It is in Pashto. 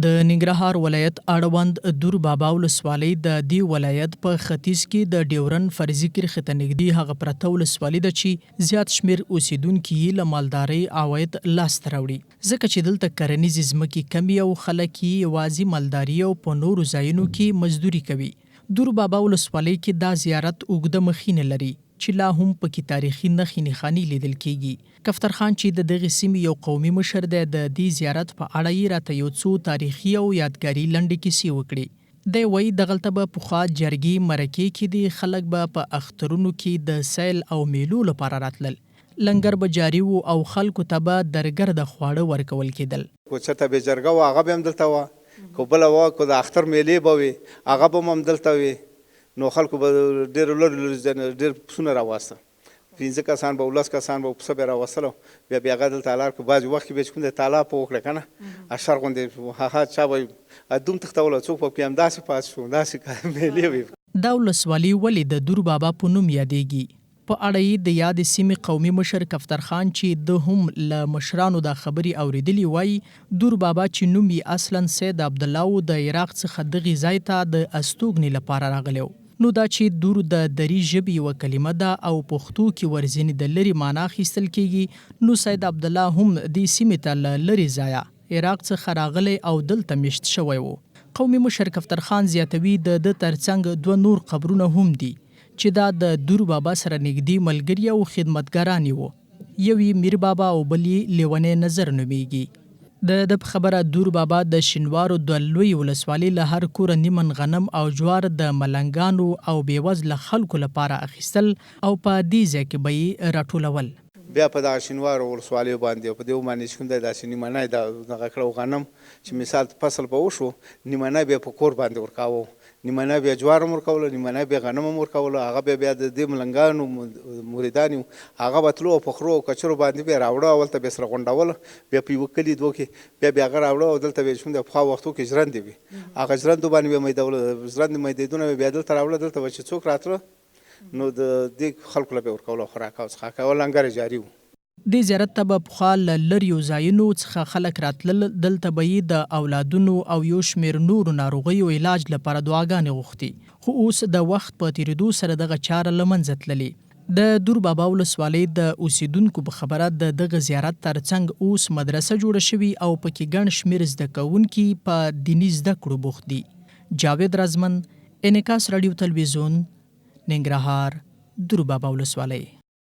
د ننګرهار ولایت اړوند دور بابا ولسوالۍ د دې ولایت په ختیځ کې د ډیورن فرضي کرښې ته نږدې هغه پرته ولسوالۍ ده چې زیات شمیر اوسیدونکي یې له مالدارۍ عواید لاسته راوړي، ځکه چې دلته کرنیزې ځمکې کمې او خلک یې یوازې مالداري او په نورو ځایونو کې مزدوري کوي. دور بابا ولسوالۍ کې دا زیارت اوږده مخینه لري چې لا هم پکې تاریخي نښې نښانې لیدل کیږي. کفتر خان چې د دغې سیمې یو قومي مشر دی، د دې زیارت په اړه یې راته یو څو تاریخي او یادګاري لنډې کیسې وکړې. دی وایي دغلته به پخوا جرګې مرکې کېدې، خلک به په اخترونو کې د سیل او میلو لپاره راتلل، لنګر به جاري و او خلکو ته به درګرده خواړه ورکول کېدل. کو چېرته به جرګه وه هغه به هم دلته وه، که بله وه که د اختر میلې به وي هغه به هم دلته وي. نو خلکو به ډېر لرې ډېر پسونه راواسته، 15 کسان به 10 کسان به پسه به راوستلو، بیا هغه دلته حلال کړو. بعضې وخت کې به چې کوم دی تالاب په وکړه که نه اشر غوندې هغه چا به دوم تښتوله، څوک به پکې همداسې پاتې شو، داسې میلې وي. دا ولسوالي ولې د دور بابا په نوم یادېږي؟ په اړه یې د یادې سیمې قومي مشر کفتر خان چې د هم له مشرانو دا خبرې اورېدلي وایي دور بابا چې نوم یې اصلا سید عبدالله و، د عراق څخه دغې ځای ته د استوګنې لپاره راغلی و. نو دا چې دور د دري ژبې یوه کلمه ده او پښتو کې ورځینې د لرې معنا اخیستل کیږي، نو سید عبدالله هم دې سیمې ته له لرې ځایه عراق څخه راغلی او دلته میشت شوی و. قومي مشر کفتر خان زیاتوي د ده ترڅنګ 2 نور قبرونه هم دي چې دا د دور بابا سره نږدې ملګري او خدمتګاران وو. یو یې میر بابا او بل یې لیونی نظر نومیږي. د په خبره دور بابا د شینوارو د لوی ولسوالۍ له هر کوره نیمن غنم او جوار د ملنګانو او بېوزله خلکو لپاره اخیستل او په دې ځای کې به یې راټولول. بیا په دغه شینوارو ولسوالیو باندې په دې باندې چې کوم دی داسې نیمنی دغه کړه غنم چې مثال فصل به وشو، نیمنی بیا په کور باندې ورکاوه، نیمنی بیا جوار هم ورکوله، نیمنی بیا غنم هم ورکوله. هغه بیا د دې ملنګانو مریدان یو هغه به تلو او په خرو او کچرو باندې بیا راوړه، اولته بیا سره غونډوله، بیا په یوه کلي دوه کې بیا هغه راوړه او دلته بیا چې کوم دی پخوا وختو کې ژرندې وي، هغه ژرندو باندې بیا میدوله، ژرندې میدېدونه بیا دلته راوړه، دلته به چې څوک راتله نو د دې خلکو له به یې ورکوله خوراک او څښاک او لنګر جاري و. دې زیارت ته به پخوا له لرېیو ځایونو څخه خلک راتلل، دلته به یې د اولادونو او یو شمېر نورو ناروغیو علاج لپاره دعاګانې غوښتې، خو اوس د وخت په تېرېدو سره دغه چاره له منځه تللې. د دور بابا ولسوالۍ د اوسیدونکو په خبره د دغه زیارت ترڅنګ اوس مدرسه جوړه شوي او پکې ګڼ شمېر زده کوونکي په دیني زده کړو بوخت دي. جاوید رازمن، انعکاس راډیو تلویزیون، ننګرهار، دور بابا ولسوالۍ.